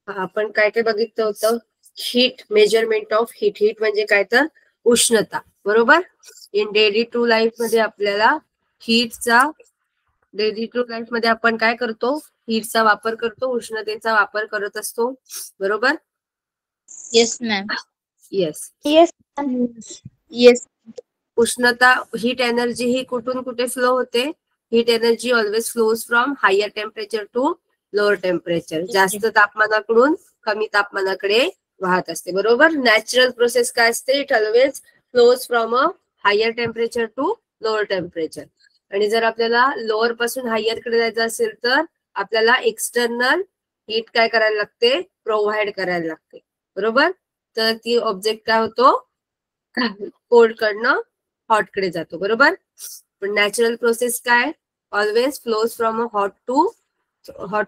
आपण काय काय बघितलं होतं, heat, measurement of heat. Heat म्हणजे काय तर उष्णता, बरोबर. इन डेली टू लाईफ मध्ये आपल्याला हीटचा, डेली टू लाईफ मध्ये आपण काय करतो, हीटचा वापर करतो, उष्णतेचा वापर करत असतो, बरोबर. Yes ma'am. Yes yes yes. उष्णता, हीट एनर्जी ही कुठून कुठे फ्लो होते. Heat energy always flows from higher temperature to lower temperature. जास्त तापमानाकडून कमी तापमानाकडे वाहत असते, बरोबर. नॅचरल प्रोसेस काय असते, it always flows from a higher temperature to lower temperature. आणि जर आपल्याला लोअर पासून हायर कडे जायचं असेल तर आपल्याला एक्सटर्नल हीट काय करायला लागते, प्रोव्हाइड करायला लागते, बरोबर. तर ती ऑब्जेक्ट काय होतो, कोल्ड कडनं हॉट कडे जातो, बरोबर. पण नॅचरल प्रोसेस काय, always flows from a hot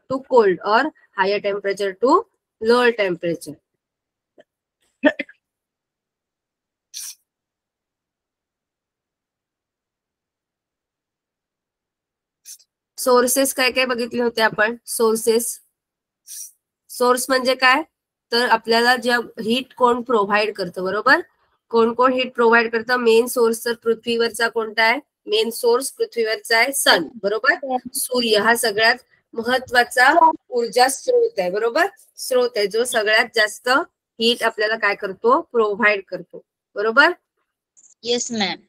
to cold और higher temperature to lower temperature. Sources काय काय बघितले होते आपण. सोर्स म्हणजे काय, तर आपल्याला ज्या हीट कोण प्रोव्हाइड करतं, बरोबर. कोण कोण हीट प्रोव्हाइड करतं. मेन सोर्स तर पृथ्वीवरचा कोणता आहे, मेन सोर्स पृथ्वीवरचा आहे सन, बरोबर. सूर्य हा सगळ्यात महत्वाचा ऊर्जा स्रोत आहे, बरोबर. स्रोत आहे जो सगळ्यात जास्त हीट आपल्याला काय करतो, प्रोव्हाइड करतो, बरोबर. Yes ma'am.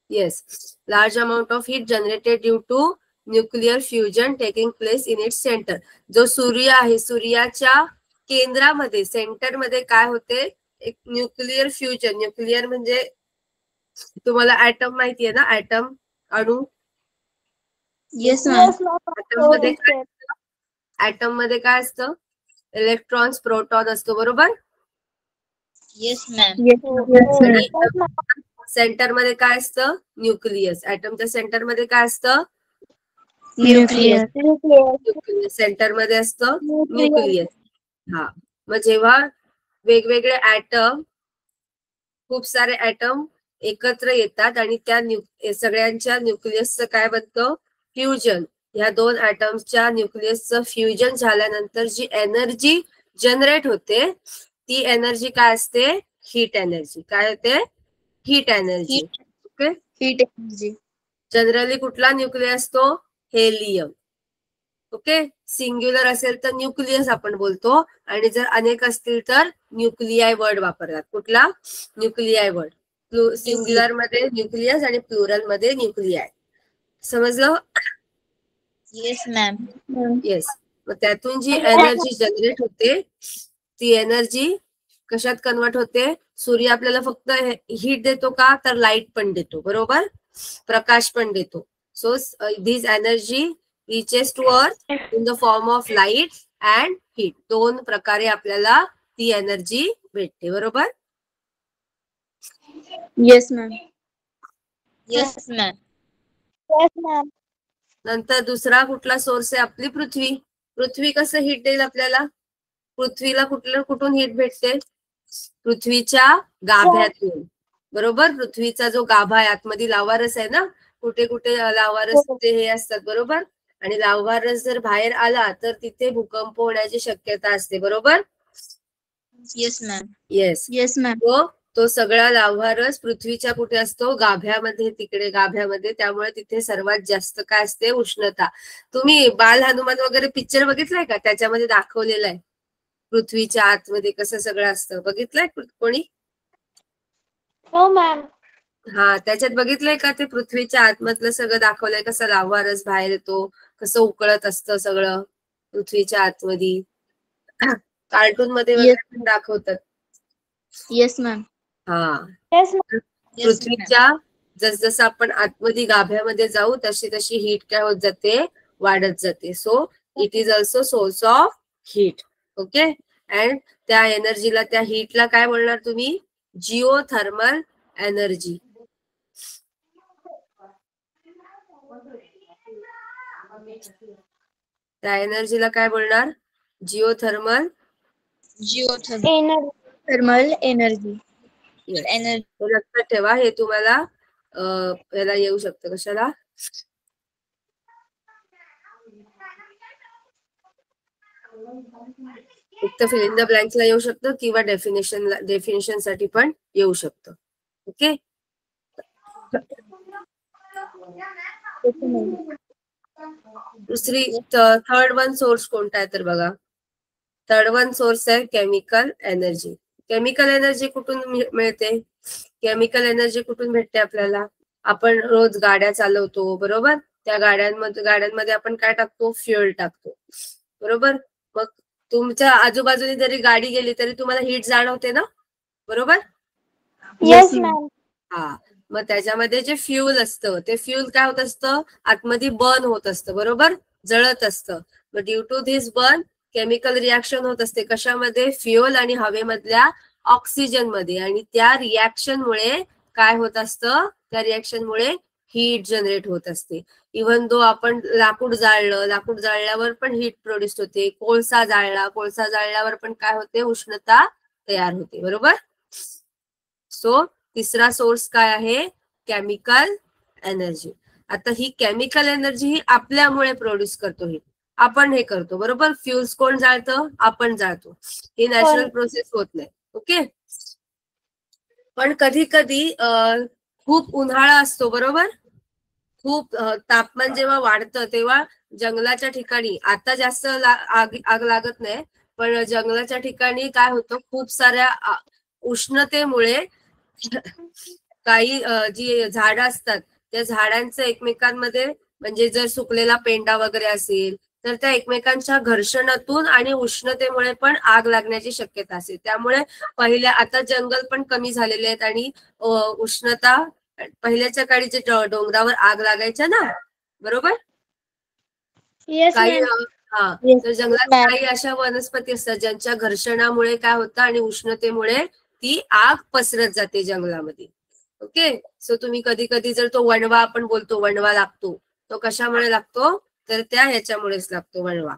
Yes. Large amount of heat generated due to nuclear fusion taking place in its centre. जो सूर्य आहे, सूर्याच्या केंद्रामध्ये, सेंटरमध्ये काय होते, एक न्यूक्लिअर फ्युजन. न्यूक्लिअर म्हणजे तुम्हाला ऍटम माहितीये ना, ऍटम, अणु. Yes ma'am. ऍटम मध्ये काय असतं, इलेक्ट्रॉन्स, प्रोटॉन असतो, बरोबर. Yes ma'am. सेंटर मध्ये काय असतं, न्यूक्लियस. ऍटमच्या सेंटर मध्ये काय असतं, न्यूक्लियस. सेंटर मध्ये असतं न्यूक्लियस. हा, मग जेव्हा वेगवेगळे ऍटम, खूप सारे ऍटम एकत्र येतात आणि त्या सगळ्यांच्या न्यूक्लियसचं काय बनतं, फ्युजन. ह्या दोन ऍटम्सच्या न्यूक्लियसचं फ्युजन झाल्यानंतर जी एनर्जी जनरेट होते, ती एनर्जी काय असते, हीट एनर्जी. काय होते, heat energy. Okay. Heat energy. Generally कुठला न्यूक्लियस असतो, हेलियम. ओके. सिंग्युलर असेल तर न्यूक्लियस आपण बोलतो, आणि जर अनेक असतील तर न्यूक्लियाय वर्ड वापरतात. कुठला, न्यूक्लियाय वर्ड. सिंग्युलर मध्ये न्यूक्लियस आणि प्लुरल मध्ये न्यूक्लियाय. समजलं. Yes ma'am. येस. मग त्यातून जी एनर्जी जनरेट होते, ती एनर्जी कशात कन्वर्ट होते. सूर्य आपल्याला फक्त हीट देतो का, तर लाईट पण देतो, बरोबर. प्रकाश पण देतो. So this energy reaches to earth in the form of light and heat. दोन प्रकारे आपल्याला ती एनर्जी भेटते, बरोबर. Yes ma'am. Yes ma'am. Yes ma'am. नंतर दुसरा कुठला सोर्स आहे, आपली पृथ्वी. पृथ्वी कसं हीट देईल आपल्याला, पृथ्वीला कुठून हीट भेटते, पृथ्वीच्या गाभ्यातून, बरोबर. पृथ्वीचा जो गाभा आहे, आतमध्ये लावारस आहे ना, कुठे कुठे लावारस हे असतात, बरोबर. आणि लावारस जर बाहेर आला तर तिथे भूकंप होण्याची शक्यता असते, बरोबर. Yes ma'am. Yes. Yes ma'am. तो सगळा लाव्हारस पृथ्वीच्या कुठे असतो, गाभ्यामध्ये, तिकडे गाभ्यामध्ये. त्यामुळे तिथे सर्वात जास्त काय असते, उष्णता. तुम्ही बाल हनुमान वगैरे पिक्चर बघितलाय का, त्याच्यामध्ये दाखवलेलं आहे पृथ्वीच्या आतमध्ये कसं सगळं असतं, बघितलंय कोणी. हो मॅम. हा, त्याच्यात बघितलंय का, ते पृथ्वीच्या आतमधलं सगळं दाखवलंय, कसं लाव्हारस बाहेर येतो, कसं उकळत असतं सगळं पृथ्वीच्या आतमध्ये. कार्टून मध्ये वगैरे दाखवतात. Yes ma'am. हा. येस पृथ्वीच्या जसजसं आपण आतमध्ये गाभ्यामध्ये जाऊ तशी तशी हीट काय होत जाते, वाढत जाते. So it is also source of heat. Okay. And त्या एनर्जीला, त्या हीटला काय बोलणार तुम्ही, जिओथर्मल एनर्जी. त्या एनर्जीला काय बोलणार, geothermal Geothermal. Thermal energy. Yes. Energy. हे लक्षात ठेवा, हे तुम्हाला याला येऊ शकतं. कशाला? एक तर फिल इन द ब्लँक्सला येऊ शकतं किंवा डेफिनेशन साठी पण येऊ शकतं. ओके. दुसरी थर्ड वन सोर्स कोणता आहे तर बघा, थर्ड वन सोर्स आहे केमिकल एनर्जी. केमिकल एनर्जी कुठून मिळते? केमिकल एनर्जी कुठून भेटते आपल्याला? आपण रोज गाड्या चालवतो बरोबर, त्या गाड्यांमध्ये आपण काय टाकतो? फ्युएल टाकतो बरोबर. मग तुमच्या आजूबाजूने जरी गाडी गेली तरी तुम्हाला हीट जाणवते ना, बरोबर? Yes, ma'am. हा, मग त्याच्यामध्ये जे फ्युल असतं ते फ्युल काय होत असतं? आतमध्ये बर्न होत असतं बरोबर, जळत असतं. मग due to this burn chemical reaction होत असते. कशामध्ये? फ्युएल आणि हवेमधल्या ऑक्सिजन मध्ये. आणि त्या रिॲक्शनमुळे काय होत असतं? त्या रिॲक्शनमुळे हीट जनरेट होत असते. इव्हन दो आपण लाकूड जाळल्यावर पण हीट प्रोड्यूस होते. कोळसा जाळल्यावर पण काय होते? उष्णता तयार होते बरोबर. सो तिसरा सोर्स काय आहे? Chemical energy. आता ही केमिकल एनर्जी ही आपल्यामुळे प्रोड्यूस करतो, ही आपण हे करतो बरोबर. फ्युल्स कोण जाळतं? आपण जाळतो. ही नॅचरल प्रोसेस होत नाही. ओके. पण कधी कधी खूप उन्हाळा असतो बरोबर, खूप तापमान जेव्हा वाढतं तेव्हा जंगलाच्या ठिकाणी, आता जास्त आग लागत नाही, पण जंगलाच्या ठिकाणी काय होतं? खूप साऱ्या उष्णतेमुळे काही जी झाडं असतात त्या झाडांचं एकमेकांमध्ये, म्हणजे जर सुकलेला पेंडा वगैरे असेल तर त्या एकमेकांच्या घर्षणातून आणि उष्णतेमुळे पण आग लागण्याची शक्यता असते. त्यामुळे आता जंगल पण कमी झालेले आहेत आणि उष्णता, पहिल्याच्या काळी जे डोंगरावर आग लागायच्या ना बरोबर, Yes, काही ma'am. हा, तर जंगलात काही अशा वनस्पती असतात ज्यांच्या घर्षणामुळे काय होतं आणि उष्णतेमुळे ती आग पसरत जाते जंगलामध्ये. ओके. सो तुम्ही कधी कधी जर तो वणवा, आपण बोलतो वणवा लागतो, तो कशामुळे लागतो? तर त्या ह्याच्यामुळेच लागतो वणवा.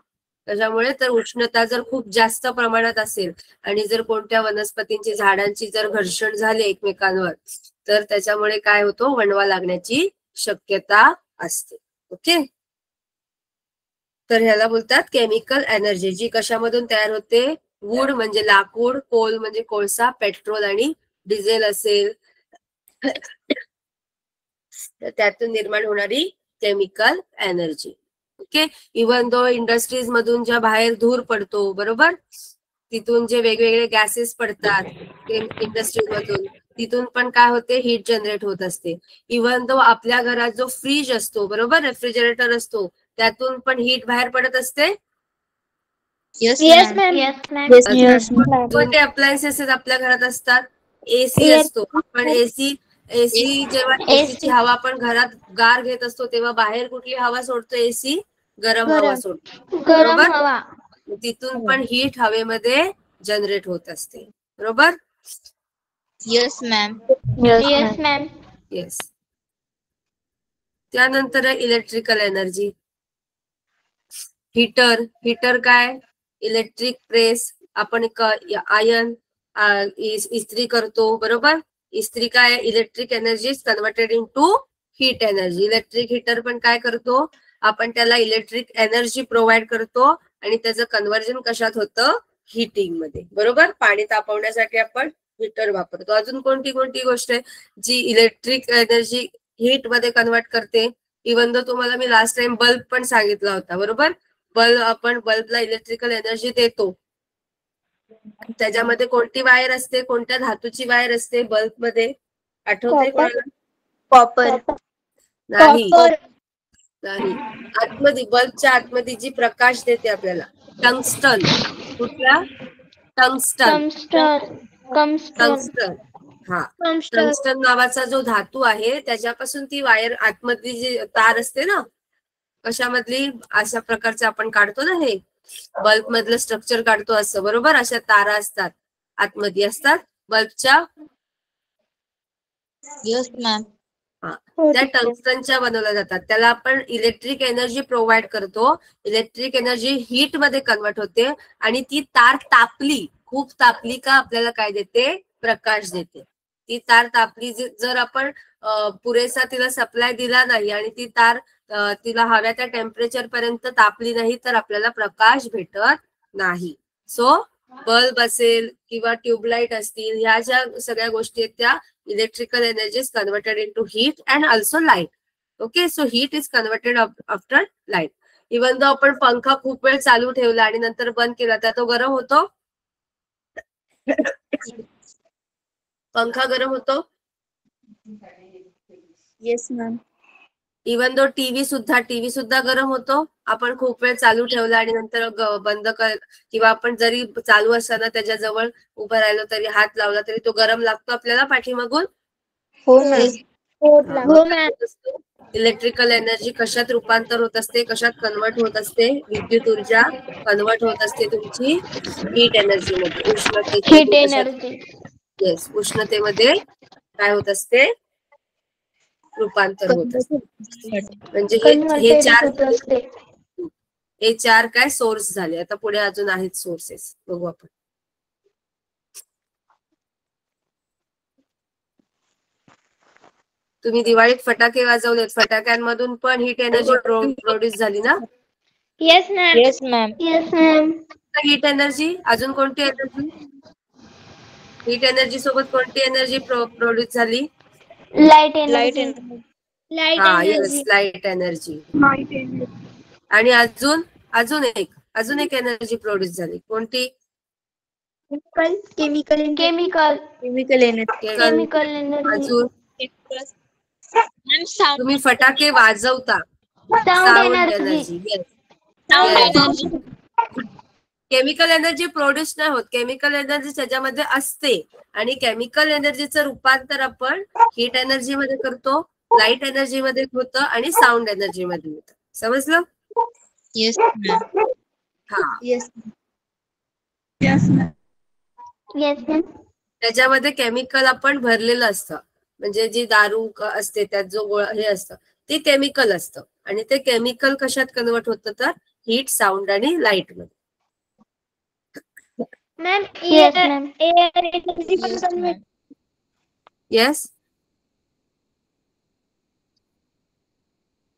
त्याच्यामुळे तर उष्णता जर खूप जास्त प्रमाणात असेल आणि जर कोणत्या वनस्पतींची, झाडांची जर घर्षण झाले एकमेकांवर, तर त्याच्यामुळे काय होतो? वणवा लागण्याची शक्यता असते. ओके. तर ह्याला बोलतात केमिकल एनर्जी, जी कशामधून तयार होते? वूड म्हणजे लाकूड, कोल म्हणजे कोळसा, पेट्रोल आणि डिझेल असेल तर त्यातून निर्माण होणारी chemical energy. Okay. Even though industries मधून ज्या बाहेर धूर पडतो बरोबर, तिथून जे वेगवेगळे गॅसेस पडतात इंडस्ट्रीज मधून, तिथून पण काय होते? हीट जनरेट होत असते. इव्हन दो आपल्या घरात जो फ्रीज असतो बरोबर, रेफ्रिजरेटर असतो, त्यातून पण हीट बाहेर पडत असते. Yes, Yes, ma'am. ma'am. Yes, ma'am. कोणते अप्लायन्सेस आपल्या घरात असतात? एसी असतो. आपण एसी जेव्हा एसीची हवा आपण घरात गार घेत असतो तेव्हा बाहेर कुठली हवा सोडतो? एसी गरम हवा सोडतो गरम बरोबर. हवा. तिथून पण हीट हवेमध्ये जनरेट होत असते बरोबर. Yes, ma'am. Yes, ma'am. Yes. त्यानंतर इलेक्ट्रिकल एनर्जी. हीटर काय? इलेक्ट्रिक प्रेस, आपण आयर्न इस्त्री करतो बरोबर. इस्त्री काय? Electric energy converted in to heat energy. Electric heater पण काय करतो? आपण त्याला इलेक्ट्रिक एनर्जी प्रोव्हाइड करतो आणि त्याचं कन्व्हर्जन कशात होतं? हीटिंग मध्ये बरोबर. पाणी तापवण्यासाठी आपण हीटर वापरतो. अजून कोणती गोष्ट आहे जी इलेक्ट्रिक एनर्जी हीट मध्ये कन्वर्ट करते? इव्हन दो तुम्हाला मी लास्ट टाइम बल्ब पण सांगितला होता बरोबर. आपण बल्बला इलेक्ट्रिकल एनर्जी देतो, त्याच्यामध्ये कोणती वायर असते? कोणत्या धातूची वायर असते बल्ब मध्ये? आठवते कोणाला? Copper. नाही. आतमध्ये, बल्बच्या आतमध्ये जी प्रकाश देते आपल्याला, टंगस्टन. कुठला? टंगस्टन. हा, टंगस्टन नावाचा जो धातू आहे त्याच्यापासून ती वायर, आतमधली जी तार असते ना, कशामधली? अशा प्रकारचे आपण काढतो ना, हे बल्ब मधलं स्ट्रक्चर काढतो असं बरोबर. अशा तारा असतात आतमध्ये असतात बल्बच्या. Yes, ma'am. त्या टंगस्टनच्या बनवल्या जातात. त्याला आपण इलेक्ट्रिक एनर्जी प्रोव्हाइड करतो. इलेक्ट्रिक एनर्जी हीट मध्ये कन्वर्ट होते आणि ती तार तापली, खूप तापली का आपल्याला काय देते? प्रकाश देते. ती तार तापली जर आपण पुरेसा तिला सप्लाय दिला नाही आणि ती तार तिला हव्या त्या टेम्परेचर पर्यंत तापली नाही तर आपल्याला प्रकाश भेटत नाही. सो बल्ब असेल किंवा ट्यूबलाइट असतील, ह्या ज्या सगळ्या गोष्टी आहेत त्या electrical energy is converted into heat and also light. Okay, so heat is converted after light. Even though आपण पंखा खूप वेळ चालू ठेवला आणि नंतर बंद केला तर तो गरम होतो. पंखा गरम होतो. Yes ma'am. Even though TV सुद्धा गरम होतो. आपण खूप वेळ चालू ठेवला आणि नंतर बंद कर किंवा आपण जरी चालू असताना त्याच्या जवळ उभं राहिलो तरी हात लावला तरी तो गरम लागतो आपल्याला पाठीमागून. हो मॅम. हो मॅम. इलेक्ट्रिकल एनर्जी कशात रूपांतर होत असते, कशात कन्वर्ट होत असते? विद्युत ऊर्जा कन्वर्ट होत असते तुमची हीट एनर्जी मध्ये, हीट एनर्जी. येस, उष्णतेमध्ये काय होत असते? रूपांतर होत असते. म्हणजे हे चार काय सोर्स झाले. आता पुढे अजून आहेत सोर्सेस, बघू आपण. तुम्ही दिवाळीत फटाके वाजवलेत, फटाक्यांमधून पण हीट एनर्जी प्रोड्यूस झाली ना? Yes ma'am. Yes ma'am. Yes ma'am. Heat energy, अजून कोणती एनर्जी? हीट एनर्जी सोबत कोणती एनर्जी प्रोड्यूस झाली? Light light energy. हा, येस, लाईट एनर्जी. आणि अजून एक एनर्जी प्रोड्यूस झाली. कोणती? Chemical energy. अजून अजून तुम्ही फटाके वाजवता, sound energy. Chemical energy produce नाही होत. केमिकल एनर्जी त्याच्यामध्ये असते आणि केमिकल एनर्जीचं रूपांतर आपण हीट एनर्जी मध्ये करतो, लाईट एनर्जी मध्ये होतं आणि साऊंड एनर्जी मध्ये होतं. समजलं? Yes ma'am. हा, येस. त्याच्यामध्ये केमिकल आपण भरलेलं असतं. म्हणजे जी दारू असते त्यात जो हे असतं ते केमिकल असतं आणि ते केमिकल कशात कन्वर्ट होतं? तर हीट, साऊंड आणि लाईट मध्ये. मॅम, एअर एनर्जी पण कन्वर्ट. येस,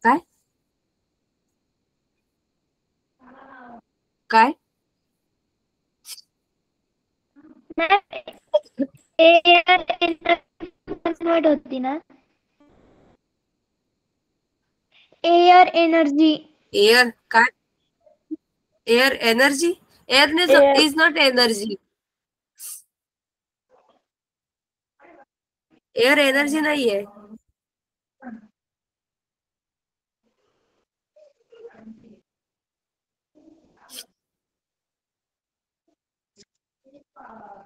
काय काय एअर एनर्जी कन्वर्ट होती ना? Air energy. एअर काय? Air energy? Air is not energy. Air energy नाहीये.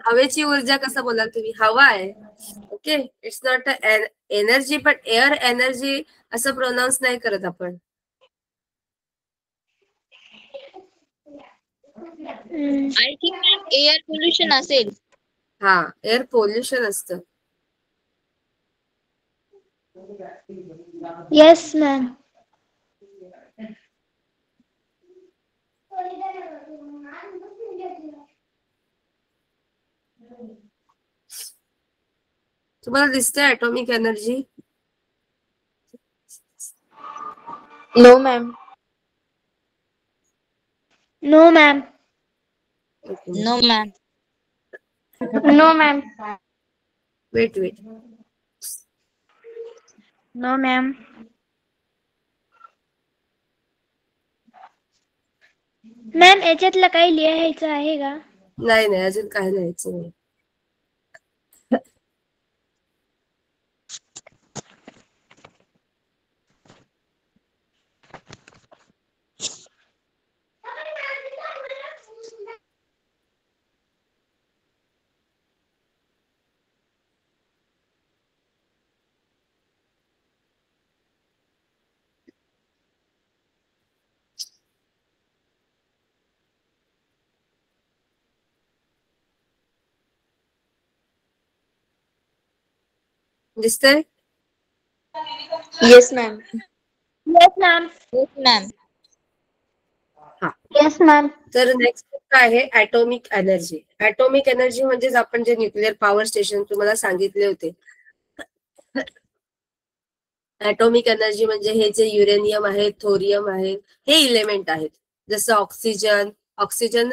हवेची ऊर्जा कसं बोलाल तुम्ही? हवा आहे. Okay, it's not energy, but air energy असं प्रोनाऊन्स नाही करत आपण. आय थिंक एअर पोल्युशन असेल. हा, एअर पोल्युशन असतं. Yes ma'am. तुम्हाला दिसतंय atomic energy? No ma'am. No ma'am. No ma'am. No ma'am. Wait. No ma'am. Ma'am, याच्यातलं काही लिहायचं आहे का? नाही, अजून काही लिहायचं नाही. दिसतंय? Yes ma'am. Yes ma'am. Yes ma'am. हा, येस मॅम. तर नेक्स्ट काय आहे ऍटॉमिक एनर्जी. ऍटॉमिक एनर्जी म्हणजेच आपण जे न्यूक्लिअर पॉवर स्टेशन तुम्हाला सांगितले होते. ऍटॉमिक एनर्जी म्हणजे हे जे युरेनियम आहे, थोरियम आहे, हे इलेमेंट आहेत. जसं ऑक्सिजन. ऑक्सिजन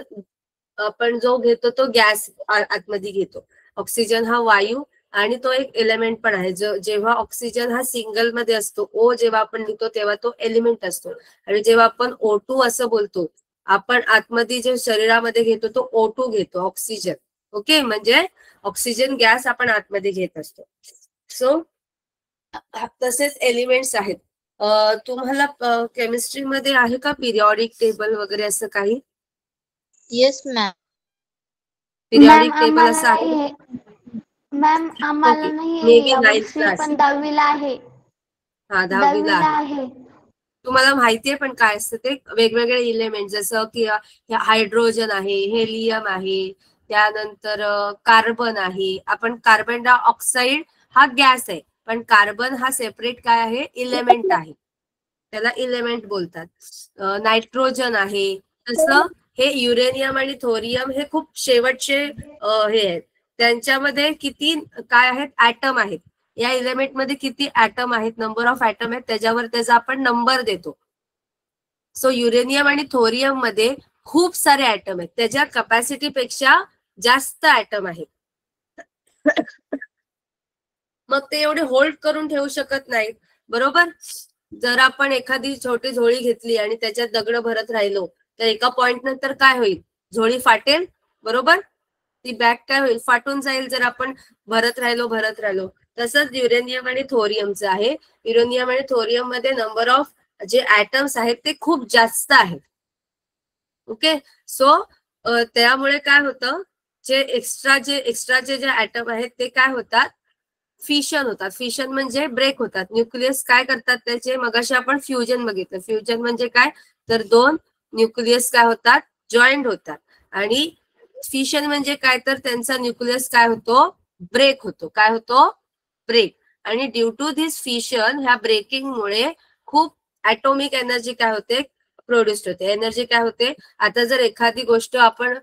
आपण जो घेतो तो गॅस आतमध्ये घेतो. ऑक्सिजन हा वायू आणि तो एक एलिमेंट पण आहे. जेव्हा ऑक्सिजन हा सिंगल मध्ये असतो, ओ जेव्हा आपण लिहितो तेव्हा तो एलिमेंट असतो. आणि जेव्हा आपण O2 असं बोलतो, आपण आतमध्ये जे शरीरामध्ये घेतो तो O2 घेतो, ऑक्सिजन. ओके, म्हणजे ऑक्सिजन गॅस आपण आतमध्ये घेत असतो. सो तसेच एलिमेंट्स आहेत. तुम्हाला केमिस्ट्रीमध्ये आहे का पिरियॉडिक टेबल वगैरे असं काही? Yes ma'am. पिरियॉडिक टेबल असं आहे? मॅम आम्हाला ओके, नाही मे बी यावर्षी, 9th क्लास. पण 10वीला आहे. हा, 10वीला आहे. आहे. तुम्हाला माहितीये पण काय असतं ते वेगवेगळे इलेमेंट, जसं की हायड्रोजन आहे, हेलियम आहे, त्यानंतर कार्बन आहे. आपण कार्बन डायऑक्साईड हा गॅस आहे, पण कार्बन हा सेपरेट काय आहे, इलेमेंट आहे. त्याला इलेमेंट बोलतात. नायट्रोजन आहे. तसं हे युरेनियम आणि थोरियम हे खूप शेवटचे हे आहेत. त्यांच्यामध्ये किती काय आहेत, ऍटम आहेत. या एलिमेंट मध्ये किती ऍटम आहेत, नंबर ऑफ ऍटम आहेत, त्याच्यावर त्याचा आपण नंबर देतो. सो युरेनियम आणि थोरियम मध्ये खूप सारे ऍटम आहेत. त्याच्या कपॅसिटी पेक्षा जास्त ऍटम आहेत. मग ते एवढे होल्ड करून ठेवू शकत नाहीत, बरोबर. जर आपण एखादी छोटी झोळी घेतली आणि त्याच्यात दगड भरत राहिलो, तर एका पॉइंट नंतर काय होईल, झोळी फाटेल, बरोबर. ती बॅग काय होईल, फाटून जाईल जर आपण भरत राहिलो. तसंच युरेनियम आणि थोरियमचं आहे. युरेनियम आणि थोरियम मध्ये नंबर ऑफ जे ऍटम्स आहेत ते खूप जास्त आहेत. ओके, सो त्यामुळे काय होतं, जे एक्स्ट्राचे जे ऍटम आहेत ते काय होतात, फिशन होतात. फिशन म्हणजे ब्रेक होतात. न्यूक्लियस काय करतात त्याचे, मगाशी आपण फ्युजन बघितलं. फ्युजन म्हणजे काय, तर दोन न्यूक्लियस काय होतात, जॉईंट होतात. आणि फिशन म्हणजे काय, तर त्यांचा न्यूक्लियस काय होतो, ब्रेक होतो. काय होतो, ब्रेक. आणि ड्यू टू धिस फिशन, ह्या ब्रेकिंगमुळे खूप ऍटॉमिक एनर्जी काय होते, प्रोड्यूस होते. एनर्जी काय होते, आता जर एखादी गोष्ट आपण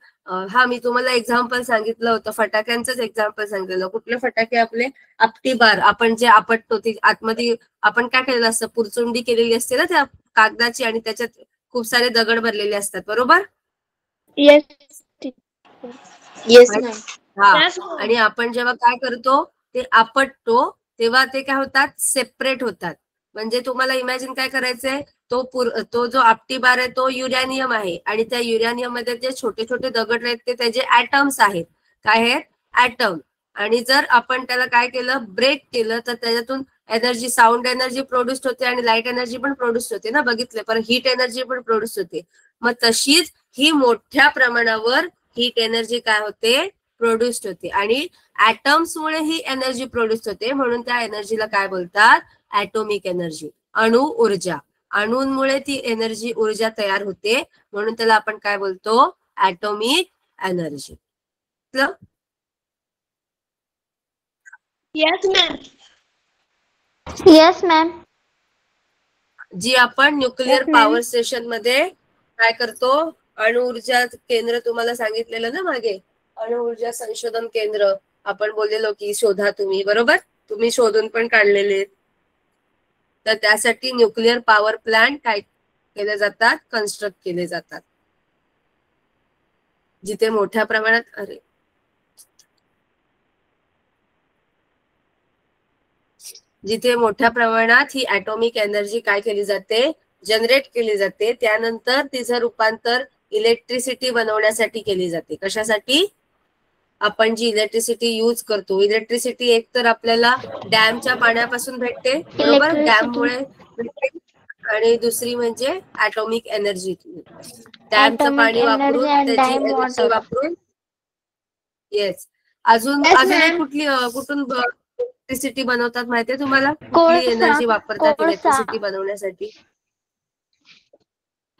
हा मी तुम्हाला एक्झाम्पल सांगितलं होतं, फटाक्यांचंच एक्झाम्पल सांगितलं. कुठले फटाके, आपले आपटी बार, आपण जे आपटतो ती आतमध्ये आपण काय केलेलं असतं, पुरचुंडी केलेली असते ना त्या कागदाची, आणि त्याच्यात खूप सारे दगड भरलेले असतात, बरोबर. Yes ma'am. हा, आणि आपण जेव्हा काय करतो, ते आपटतो, तेव्हा ते काय होतात, सेपरेट होतात. म्हणजे तुम्हाला इमॅजिन काय करायचंय, तो जो आपटी बार आहे तो युरॅनियम आहे, आणि त्या युरॅनियम मध्ये जे छोटे छोटे दगड आहेत ते त्याचे ऍटम्स आहेत. काय आहेत, ऍटम. आणि जर आपण त्याला काय केलं, ब्रेक केलं, तर त्याच्यातून एनर्जी, साऊंड एनर्जी प्रोड्यूस होते आणि लाईट एनर्जी पण प्रोड्यूस होते ना, बघितलं. पण हीट एनर्जी पण प्रोड्यूस होते. मग तशीच ही मोठ्या प्रमाणावर हीट एनर्जी काय होते, प्रोड्यूस होते. आणि ऍटम्समुळे ही एनर्जी प्रोड्यूस होते, म्हणून त्या एनर्जीला काय बोलतात, ऍटॉमिक एनर्जी, अणु ऊर्जा. अणूंमुळे ती एनर्जी, ऊर्जा तयार होते, म्हणून त्याला आपण काय बोलतो, ऍटॉमिक एनर्जी. Yes ma'am. जी आपण न्यूक्लिअर पॉवर स्टेशन मध्ये काय करतो, अणु ऊर्जा केंद्र तुम्हाला सांगितलेलं ना मागे, अणु ऊर्जा संशोधन केंद्र, आपण बोललेलो की शोधा तुम्ही, बरोबर. तुम्ही शोधून पण काढलेले. तर त्यासाठी न्यूक्लिअर पॉवर प्लांट काय केले जातात, कन्स्ट्रक्ट केले जातात, जिथे मोठ्या प्रमाणात जिथे मोठ्या प्रमाणात ही ऍटॉमिक एनर्जी काय केली जाते, जनरेट केली जाते. त्यानंतर तिचं रूपांतर इलेक्ट्रिसिटी बनवण्यासाठी केली जाते. कशासाठी, आपण जी इलेक्ट्रिसिटी यूज करतो, इलेक्ट्रिसिटी एक तर आपल्याला डॅमच्या पाण्यापासून भेटते, बरोबर, डॅममुळे भेटते. आणि दुसरी म्हणजे ऍटॉमिक एनर्जी, डॅमचं पाणी वापरून, त्याची एनर्जी वापरून. येस. अजून एक कुठून इलेक्ट्रिसिटी बनवतात माहितीये तुम्हाला, कुठली एनर्जी वापरतात इलेक्ट्रिसिटी बनवण्यासाठी?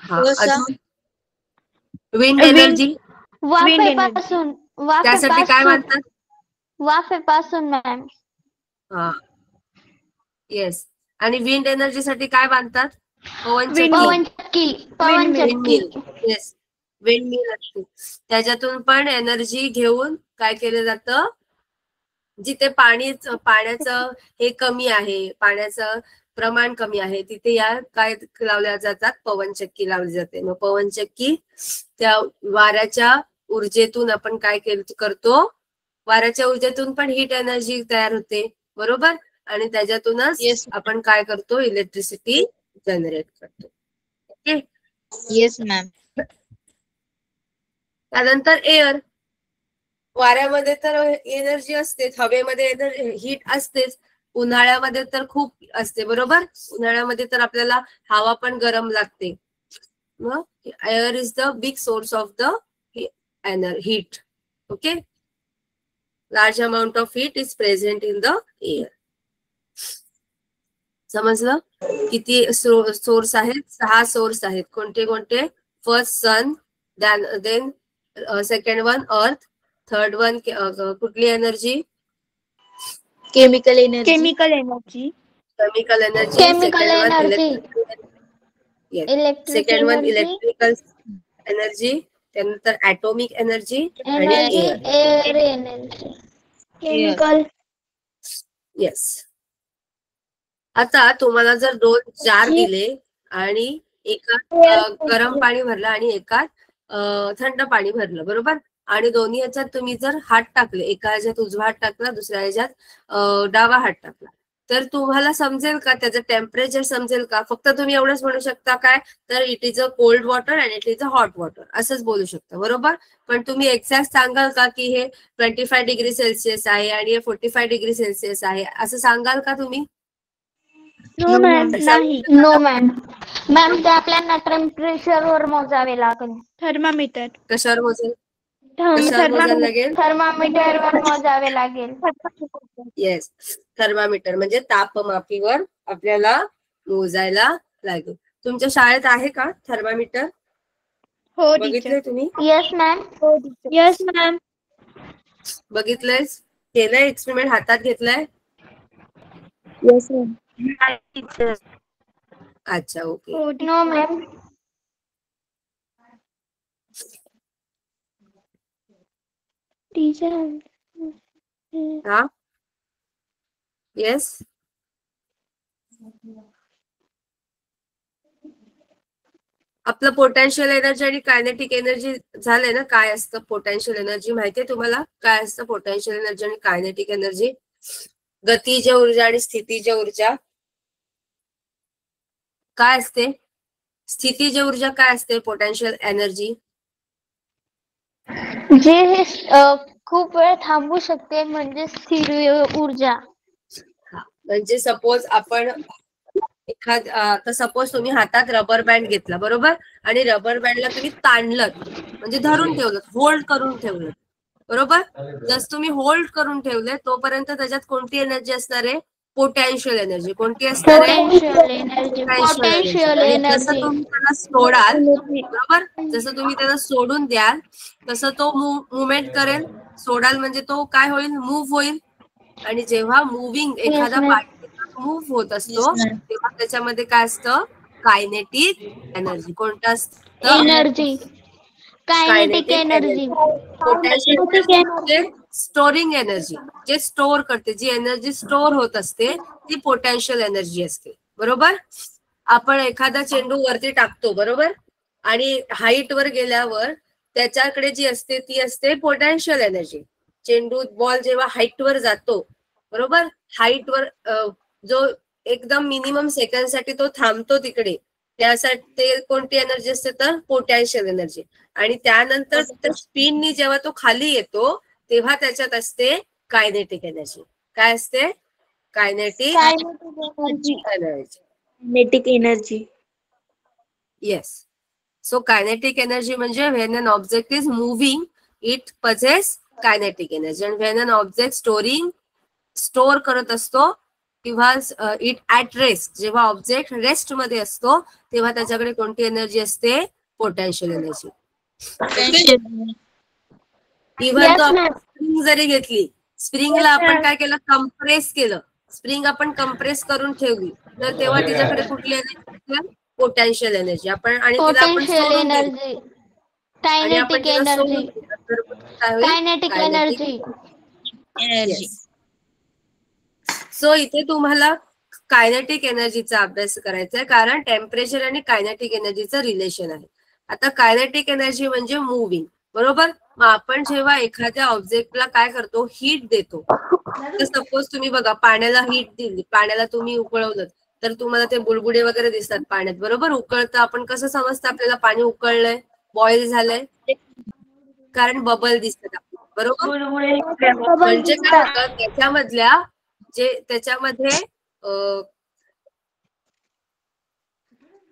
हा, अजून विंड एनर्जी. वाफेपासून. त्यासाठी काय म्हणतात, वाफेपासून मॅम. हा, येस. आणि विंड एनर्जीसाठी काय बांधतात, पवनचक्की. पवनचक्की. येस. विंड मिल असते, त्याच्यातून पण एनर्जी घेऊन काय केलं जातं, जिथे पाण्याचं हे कमी आहे, पाण्याचं प्रमाण कमी आहे, तिथे या काय लावल्या जातात, पवनचक्की लावली जाते. मग पवनचक्की त्या वाऱ्याच्या ऊर्जेतून आपण काय करतो, वाऱ्याच्या ऊर्जेतून पण हीट एनर्जी तयार होते, बरोबर, आणि त्याच्यातूनच Yes. आपण काय करतो, इलेक्ट्रिसिटी जनरेट करतो. ओके. Yes ma'am. त्यानंतर एअर, वाऱ्यामध्ये तर एनर्जी असतेच, हवेमध्ये हीट असतेच, उन्हाळ्यामध्ये तर खूप असते, बरोबर, उन्हाळ्यामध्ये तर आपल्याला हवा पण गरम लागते. Air is the big source of the heat. Okay. Large amount of heat is present in the air. समजलं? किती सोर्स आहेत? 6 सोर्स आहेत. कोणते कोणते? First sun, then second one earth, third one कुठली energy? Chemical energy. Chemical energy. Chemical energy. Chemical second one energy. Electric second one electrical energy, त्यानंतर atomic energy आणि air energy. Chemical. Yes. आता तुम्हाला जर 2 जार दिले आणि एकात गरम पाणी भरलं आणि एकात थंड पाणी भरलं, बरोबर, आणि दोन्ही ह्याच्यात तुम्ही जर हात टाकले, एका ह्याच्यात उजवा हात टाकला, दुसऱ्या ह्याच्यात डावा हात टाकला, तर तुम्हाला समजेल का, त्याचं टेम्परेचर समजेल का? फक्त तुम्ही एवढंच म्हणू शकता काय, तर it is a cold water and it is a hot water, असंच बोलू शकता, बरोबर. पण तुम्ही एक्झॅक्ट सांगाल का की हे 25 डिग्री सेल्सिअस आहे आणि हे 45 डिग्री सेल्सिअस आहे, असं सांगाल का तुम्ही? नो मॅम, नाही. No ma'am. मॅम ते आपल्याला टेम्परेचर वर मोजावे लागेल. थर्मामीटर. कशावर मोजेल? कशावर मोजायला लागेल? थर्मामीटर वर मोजावे लागेल. येस, थर्मामीटर म्हणजे तापमापीवर आपल्याला मोजायला लागेल. तुमच्या शाळेत आहे का थर्मामीटर? हो बघितलंय तुम्ही? Yes ma'am. Yes ma'am. बघितलंय? केलंय एक्सपेरिमेंट? हातात घेतलाय? Yes ma'am. अच्छा, ओके. No ma'am. टीचर. हा, येस. आपलं पोटेन्शियल एनर्जी आणि कायनेटिक एनर्जी झालंय ना. काय असतं पोटेन्शियल एनर्जी माहितीये तुम्हाला? काय असतं पोटेन्शियल एनर्जी आणि कायनेटिक एनर्जी? गतीज ऊर्जा आणि स्थितीज ऊर्जा. काय असते स्थितीज ऊर्जा? काय असते पोटेन्शियल एनर्जी? जे हे खूप वेळ थांबू शकते म्हणजे स्थिर ऊर्जा. म्हणजे सपोज आपण आता सपोज तुम्ही हातात रबर बँड घेतला, बरोबर, आणि रबर बँडला तुम्ही ताणलं, म्हणजे धरून ठेवलं, होल्ड करून ठेवलं, बरोबर. जस तुम्ही होल्ड करून ठेवले तोपर्यंत त्याच्यात कोणती एनर्जी असणार आहे? Potential energy. कोणती असणार आहे? Potential energy. पोटेन्शियल आणि एनर्जी. जसं तुम्ही त्याला सोडाल, बरोबर, जसं तुम्ही त्याला सोडून द्याल तसं तो मुवमेंट करेल. सोडाल म्हणजे तो काय होईल? मूव्ह होईल. आणि जेव्हा मुव्हिंग एखादा पार्टिकल मूव्ह होत असतो तेव्हा त्याच्यामध्ये काय असतं? Kinetic energy. कोणतं असतं? Energy. Kinetic energy. Potential energy म्हणजे स्टोरिंग एनर्जी, जे स्टोर करते, जी एनर्जी स्टोर होत असते ती पोटेन्शियल एनर्जी असते, बरोबर. आपण एखादा चेंडू वरती टाकतो, बरोबर, आणि हाईट वर गेल्यावर त्याच्याकडे जी असते ती असते पोटेन्शियल एनर्जी. चेंडू बॉल जेव्हा हाईट वर जातो, बरोबर, हाईट वर जो एकदम मिनिमम सेकंड साठी तो थांबतो तिकडे, त्यासाठी ते कोणती एनर्जी असते? तर पोटेन्शियल एनर्जी. आणि त्यानंतर स्पिननी जेव्हा तो खाली येतो तेव्हा त्याच्यात असते कायनेटिक एनर्जी. काय असते? Kinetic energy. Kinetic energy. Yes. So kinetic energy म्हणजे when an object is moving it possesses kinetic energy, आणि व्हेन एन ऑब्जेक्ट स्टोर करत असतो किंवा इट ऍट रेस्ट, जेव्हा ऑब्जेक्ट रेस्ट मध्ये असतो तेव्हा त्याच्याकडे कोणती एनर्जी असते? Potential energy. इव्हन तो आपण स्प्रिंग जरी घेतली, स्प्रिंगला आपण काय केलं? कंप्रेस केलं. स्प्रिंग आपण कंप्रेस करून ठेवली तर तेव्हा तिच्याकडे कुठली एनर्जी? Potential energy. आपण आणि तिला आपण सोडून दिली. आणि आपण कायनेटिक तिला सोडून एनर्जी. दिलं तर काय होईल? Kinetic energy. एनर्जी. सो इथे तुम्हाला कायनेटिक एनर्जीचा अभ्यास करायचा आहे, कारण टेम्परेचर आणि कायनेटिक एनर्जीचं रिलेशन आहे. आता कायनेटिक एनर्जी म्हणजे मूव्हिंग, बरोबर. मग आपण जेव्हा एखाद्या ऑब्जेक्टला काय करतो, हीट देतो. तर सपोज तुम्ही बघा, पाण्याला हीट दिली, पाण्याला तुम्ही उकळवलं तर तुम्हाला ते बुडबुडे वगैरे दिसतात पाण्यात, बरोबर. उकळतं, आपण कसं समजतं आपल्याला पाणी उकळलंय, बॉईल झालंय? कारण बबल दिसतात आपल्याला, बरोबर. म्हणजे काय होतं, त्याच्यामधल्या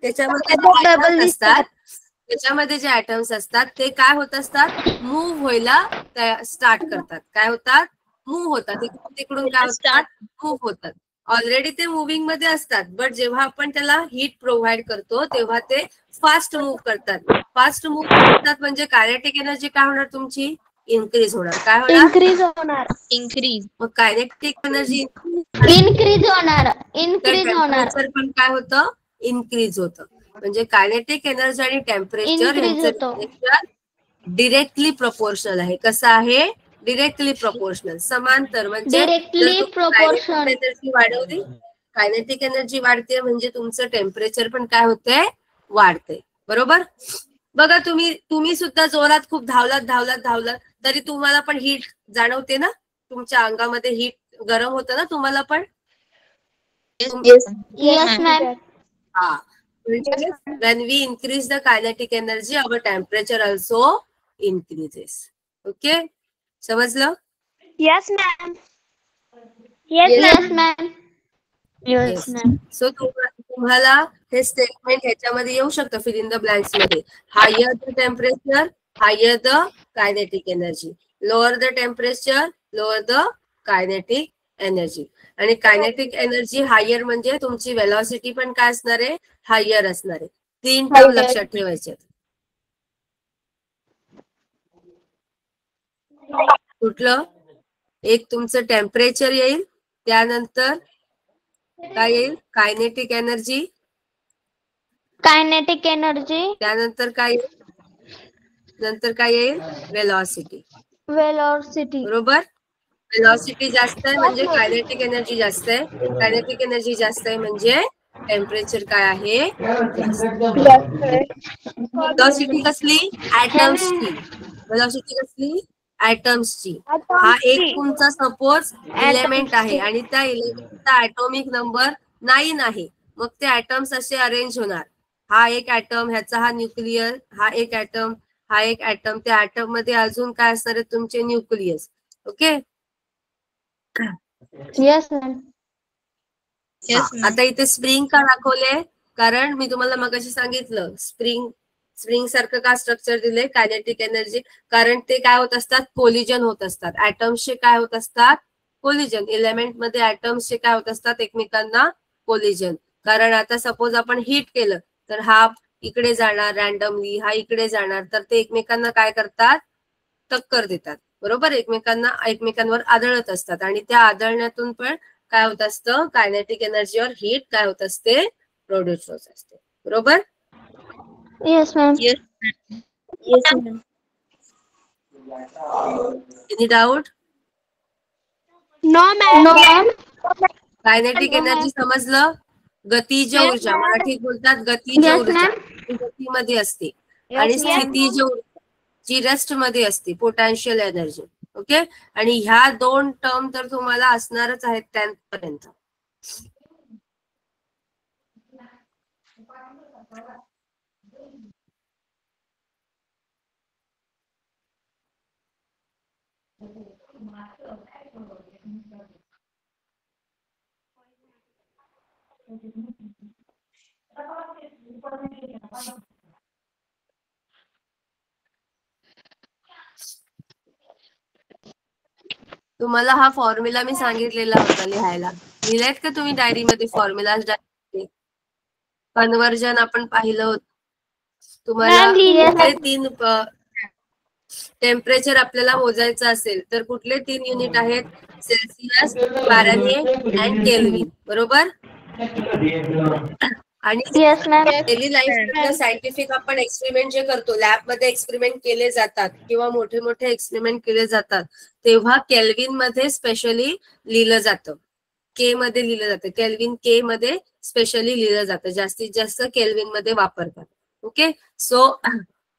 त्याच्यामध्ये ऍटम्स असतात, त्याच्यामध्ये जे ऍटम्स असतात ते काय होत असतात, मूव्ह व्हायला स्टार्ट करतात. काय होतात? मूव्ह होतात. तिकडून काय होतात? मूव्ह होतात. ऑलरेडी ते मुव्हिंग मध्ये असतात, बट जेव्हा आपण त्याला हीट प्रोव्हाइड करतो तेव्हा ते फास्ट मूव्ह करतात. फास्ट मूव्ह करतात म्हणजे कायनेटिक एनर्जी काय होणार तुमची? इन्क्रीज होणार. काय होणार? इन्क्रीज होणार. इंक्रीज. मग कायनेटिक एनर्जी इन्क्रीज होणार. इन्क्रीज होणार. टेम्परेचर पण काय होतं? इन्क्रीज होतं. म्हणजे कायनेटिक एनर्जी आणि टेम्परेचर Increase यांचं होतो. रिलेशन डिरेक्टली प्रोपोर्शनल आहे. कसं आहे? डिरेक्टली प्रोपोर्शनल, समांतर. म्हणजे Directly proportional. एनर्जी वाढवली, कायनेटिक एनर्जी वाढते म्हणजे तुमचं टेम्परेचर पण काय होतंय? वाढते, बरोबर. बघा, तुम्ही सुद्धा जोरात खूप धावलात तरी तुम्हाला पण हीट जाणवते ना, तुमच्या अंगामध्ये हीट गरम होतं ना तुम्हाला पण. Yes, ma'am. हा, म्हणजे when we increase the kinetic energy, our temperature also increases. Okay, समजलं? Yes, ma'am. Yes, ma'am. Yes, ma'am. So तुम्हाला हे स्टेटमेंट ह्याच्यामध्ये येऊ शकतं, फिल इन द ब्लँक्स मध्ये. Higher the temperature, higher the kinetic energy. Lower the temperature, lower the kinetic energy. आणि kinetic energy higher म्हणजे तुमची वेलॉसिटी पण काय असणार आहे? हायर असणार आहे. 3 टर्म लक्षात ठेवायचे. कुठलं? एक तुमचं टेम्परेचर येईल, त्यानंतर काय येईल? Kinetic energy. Kinetic energy. त्यानंतर काय येईल? नंतर काय येईल? वेलॉसिटी. Velocity. बरोबर. वेलॉसिटी जास्त आहे म्हणजे कायनेटिक एनर्जी जास्त आहे. कायनेटिक एनर्जी जास्त आहे म्हणजे टेम्परेचर काय आहे? वेलॉसिटी कसली? ऍटम्सची. वेलॉसिटी कसली? ऍटम्सची. हा एक तुमचा सपोज एलिमेंट आहे आणि त्या एलिमेंटचा ऍटॉमिक नंबर 9 आहे. मग ते ऍटम्स असे अरेंज होणार. हा एक ऍटम, ह्याचा हा न्यूक्लियर, हा एक ऍटम, हा एक ऍटम. त्या ऍटम मध्ये अजून काय असणार आहे? तुमचे न्यूक्लियस. ओके. Yes, ma'am. आता इथे स्प्रिंग का दाखवले? कारण मी तुम्हाला मगाशी सांगितलं, स्प्रिंग सारखं का स्ट्रक्चर दिले? Kinetic energy. कारण ते काय होत असतात? कोलिजन होत असतात. ऍटम्सचे काय होत असतात? कोलिजन. एलिमेंट मध्ये ऍटम्सचे काय होत असतात? एकमेकांना कोलिजन. कारण आता सपोज आपण हीट केलं तर हा इकडे जाणार रॅन्डमली, हा इकडे जाणार, तर ते एकमेकांना काय करतात? टक्कर देतात, बरोबर. एकमेकांवर आदळत असतात आणि त्या आदळण्यातून पण काय होत असतं? कायनेटिक एनर्जी और हीट काय होत असते? प्रोड्यूस होत असते, बरोबर. Yes, ma'am. Yes, ma'am. Any doubt? No, ma'am. No, ma'am. Kinetic energy समजलं? गतीज ऊर्जा, मराठीत बोलतात गतीज Yes, ऊर्जा. ma'am. ती गतीमध्ये असते. आणि Yes, स्थितीज ऊर्जा जी रेस्ट मध्ये असते, पोटेन्शियल एनर्जी. ओके. आणि ह्या 2 टर्म तर तुम्हाला असणारच आहेत 10th पर्यंत. तुम्हाला हा फॉर्म्युला मी सांगितलेला होता लिहायला. लिहिलायत का तुम्ही डायरीमध्ये फॉर्म्युला? कन्वर्जन आपण पाहिलं होतं. तुम्हाला कुठले 3 टेम्परेचर आपल्याला मोजायचं असेल तर कुठले 3 युनिट आहेत? सेल्सिअस, फॅरेनहीट अँड केल्विन, बरोबर. आणि येस मॅम. डेली लाईफ मधलं सायंटिफिक आपण एक्सपेरिमेंट जे करतो, लॅबमध्ये एक्सपेरिमेंट केले जातात किंवा मोठे मोठे एक्सपेरिमेंट केले जातात, तेव्हा केल्विन मध्ये स्पेशली लिहिलं जातं, के मध्ये लिहिलं जातं, केल्विन के मध्ये स्पेशली लिहिलं जातं, जास्तीत जास्त केल्विन मध्ये वापरतात. ओके, सो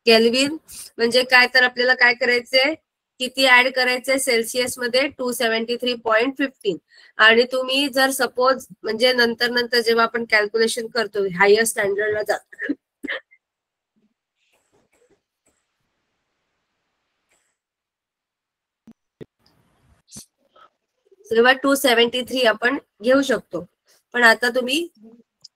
केल्विन म्हणजे काय, तर आपल्याला काय करायचंय, किती ऍड करायचंय सेल्सिअस मध्ये 273.15. आणि तुम्ही जर सपोज म्हणजे नंतर जेव्हा आपण कॅल्क्युलेशन करतो हायर स्टँडर्डला जातो, तेव्हा 273 आपण घेऊ शकतो, पण आता तुम्ही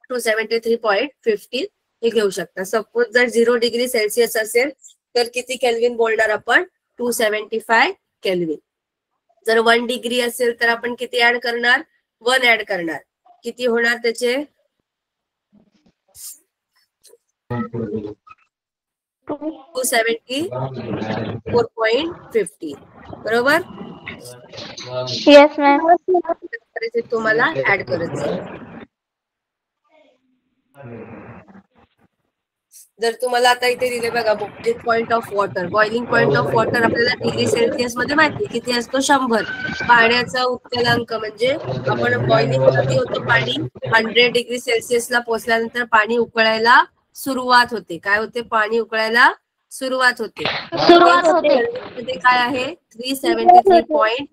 273.15 हे घेऊ शकता. सपोज जर 0 डिग्री सेल्सिअस असेल तर किती केल्विन बोलणार आपण, 275 केल्विन. जर 1 डिग्री असेल तर आपण किती ऍड करणार, 1 ऍड करणार. किती होणार त्याचे, 274.50. बरोबर. Yes ma'am. तुम्हाला ऍड करायचं. जर तुम्हाला आता इथे दिले बघा, boiling point of water, boiling point of water आपल्याला डिग्री सेल्सिअस मध्ये माहिती किती असतो, 100. पाण्याचा उत्कलांक म्हणजे आपण बॉइलिंग कधी होतं पाणी, 100 डिग्री सेल्सिअसला पोहोचल्यानंतर पाणी उकळायला सुरुवात होते. काय होते, पाणी उकळायला सुरुवात होते. मध्ये काय आहे 373.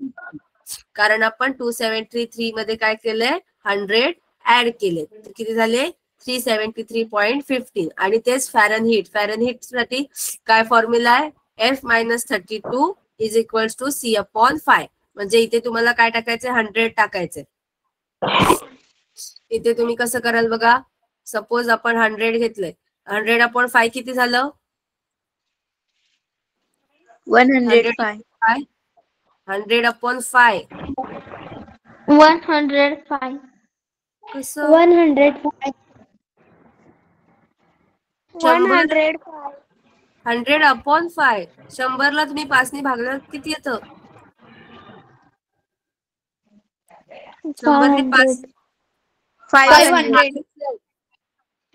कारण आपण 273 मध्ये काय केलंय, 100 ऍड केले, किती झाले 373.15. आणि तेच फॅरनहीट साठी काय फॉर्म्युला आहे, F-32 is equals to C/5. म्हणजे इथे तुम्हाला काय टाकायचंय, 100 टाकायचंय. इथे तुम्ही कसं कराल बघा, सपोज आपण 100 घेतलंय, 100/5 किती झालं, 105. 100/5 105. कसं, 105. 100/5 100/5 तुम्ही 5 ने भागल्यावर किती येतं, 100 ने 5 500.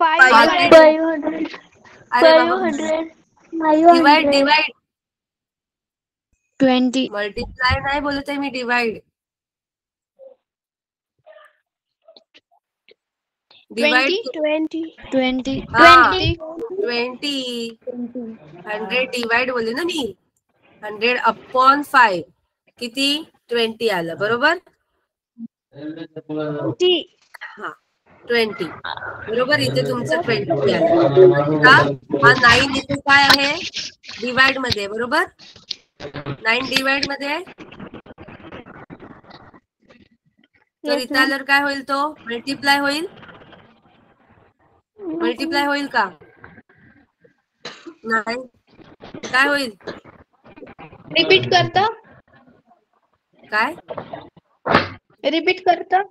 500. 500. अरे बाबा, 500. डिवाइड 20. मल्टिप्लाय नाही बोलत आहे मी, डिवाइड 20. 20. 20. 100 डिवाइड बोलले ना मी, 100/5 किती 20 आलं. बरोबर, 20 बरोबर. इथे तुमचं 20 आलं. हा 9 इथे काय आहे, डिवाइड मध्ये. बरोबर, 9 डिवाइड मध्ये, तर इथे आल्यावर काय होईल, तो मल्टिप्लाय होईल. मल्टिप्लाय होईल का नाही, काय होईल, रिपीट करता, काय रिपीट करता.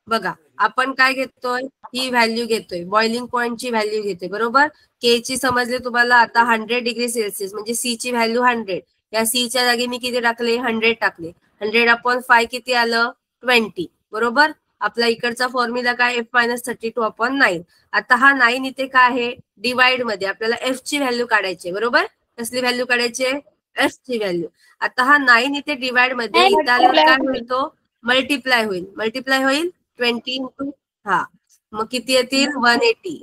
बघा, आपण काय घेतोय, ही व्हॅल्यू घेतोय, बॉइलिंग पॉइंटची व्हॅल्यू घेतोय. बरोबर, के ची समजले तुम्हाला. आता 100 डिग्री सेल्सिअस म्हणजे सी ची व्हॅल्यू 100. या सी च्या जागी मी किती टाकले, 100 टाकले. 100/5 किती आलं, 20. बरोबर, आपला इकडचा फॉर्म्युला काय, F-32/9. आता हा 9 इथे काय आहे, डिवाइड मध्ये. आपल्याला एफ ची व्हॅल्यू काढायची. बरोबर, कसली व्हॅल्यू काढायची, एफ ची व्हॅल्यू. आता हा 9 इथे डिवाइड मध्ये, इथे आल्यावर काय होईल, तो मल्टिप्लाय होईल. 20 इंटू, हा मग किती येतील, 180.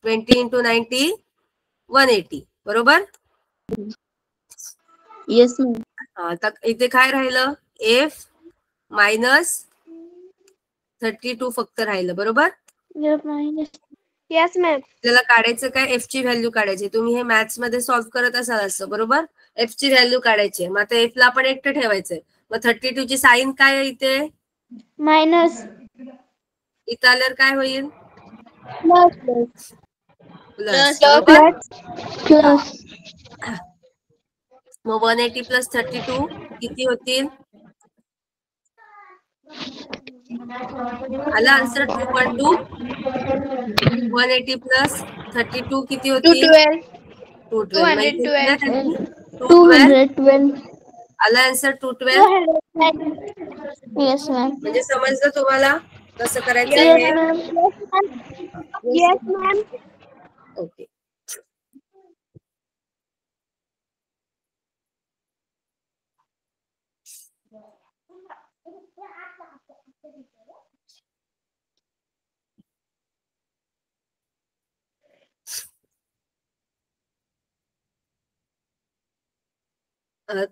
20 इंटू 90 180. बरोबर. Yes ma'am. आता इथे काय राहिलं, F-32 फक्त राहिलं. बरोबर, येस मॅम. आपल्याला काढायचं काय, एफ ची व्हॅल्यू काढायची. तुम्ही हे मॅथ्स मध्ये सॉल्व्ह करत असाल असं. बरोबर, एफ ची व्हॅल्यू काढायची. मग आता एफ ला आपण एकटं ठेवायचंय. मग 32 ची साईन काय आहे इथे, मायनस. इथं आल्यावर काय होईल, प्लस. Plus. बरोबर, प्लस. मग 180 + 32 किती होतील, आला आन्सर 212. 180 + 32 किती होतील, 212. 212. 212. आला आन्सर 212. Yes ma'am. म्हणजे समजलं तुम्हाला कसं करायचंय येस हे. मॅम. Yes, ma'am. ओके.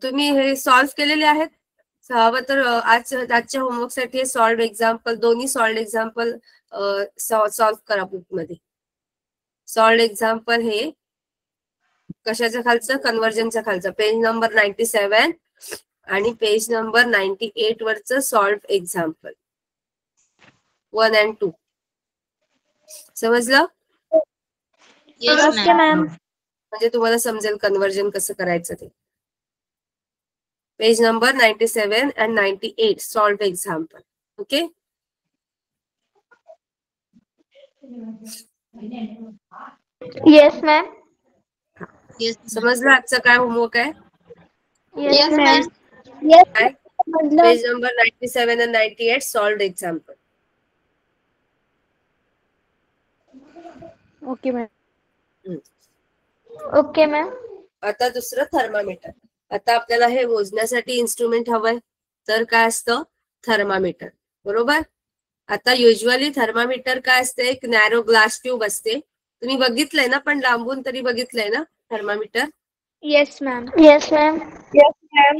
तुम्ही हे सॉल्व्ह केलेले आहेत. हवं तर आजच्या होमवर्कसाठी हे सॉल्व्ह एक्झाम्पल, दोन्ही सॉल्व्ह एक्झाम्पल सॉल्व्ह करा बुकमध्ये. सॉल्व्ह एक्झाम्पल हे कशाच्या खालचं, कन्व्हर्जनच्या खालचं, पेज नंबर 97 आणि पेज नंबर 98 वरचं सॉल्व्ह एक्झाम्पल 1 and 2. समजलं? Yes, Okay, ma'am. ma'am. म्हणजे तुम्हाला समजेल कन्व्हर्जन कसं करायचं ते. Page number 97 and 98 solve example. Okay. Yes, ma'am. Yes, समजलं आजचं काय होमवर्क आहे? Yes, ma'am. ma'am. Yes, काय? समजलं. Page number 97 and 98 solve example. Okay, ma'am. Okay, ma'am. आता दुसरं थर्मामीटर. आता आपल्याला हे मोजण्यासाठी इन्स्ट्रुमेंट हवंय, तर काय असतं? थर्मामीटर. बरोबर. आता युजली थर्मामीटर काय असते? एक नॅरो ग्लास ट्यूब असते. तुम्ही बघितलंय ना, पण लांबून तरी बघितलंय ना thermometer? Yes, ma'am. Yes, ma'am. Yes, ma'am.